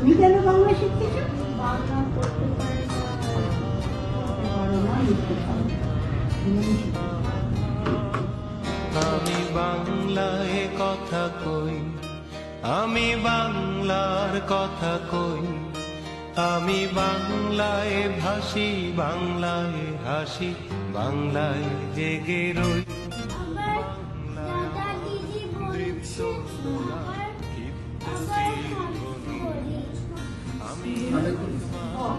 তুমি কেন বাংলা শিখতেছ? বাংলা করতে পারি না। পারো না, লিখতে পারো। আমি বাংলায় কথা কই, আমি বাংলার কথা কই, আমি বাংলায় ভাসি, বাংলায় হাসি, বাংলায় জেগে রই। আমার দাদা দিদি বলছে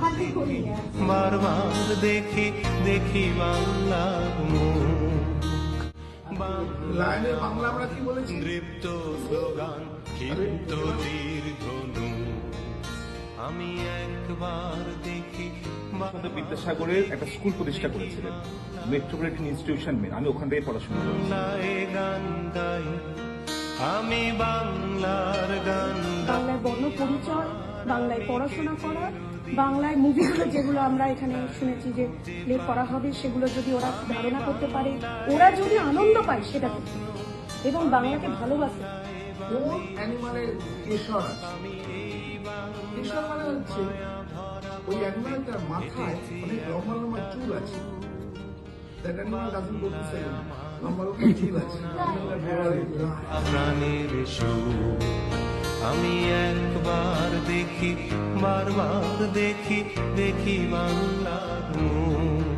হাতে করি না। বারবার দেখি দেখি বাংলার মুখ, লাইনে বাংলা আমরা কি বলেছি? দৃপ্ত স্লোগান, ক্ষিপ্ত তীর ধনু। আমি একবার দেখি আমাদের বিদ্যাসাগরের একটা স্কুল প্রতিষ্ঠা করেছিলেন, মেট্রোপলিটন ইনস্টিটিউশন। আমি ওখান থেকে পড়াশোনা করি। বাংলায় গান গাই, আমি বাংলার গান গাই। বাংলায় বর্ণ পরিচয়, বাংলায় পড়াশোনা করা, বাংলায় মুভিগুলো যেগুলো আমরা এখানে শুনেছি যে প্লে করা হবে, সেগুলো যদি ওরা ধারণা করতে পারে, ওরা যদি আনন্দ পায় সেটা করতে, এবং বাংলাকে ভালোবাসে। কোন অ্যানিমালের কেশর আছে? কেশর মানে হচ্ছে ওই অ্যানিমালটার মাথায় অনেক লম্বা লম্বা চুল আছে। That animal doesn't go to salon. লম্বা লম্বা চুল আছে। প্রাণের সুর আমি একবার দেখি, বারবার দেখি দেখি বাংলার মুখ।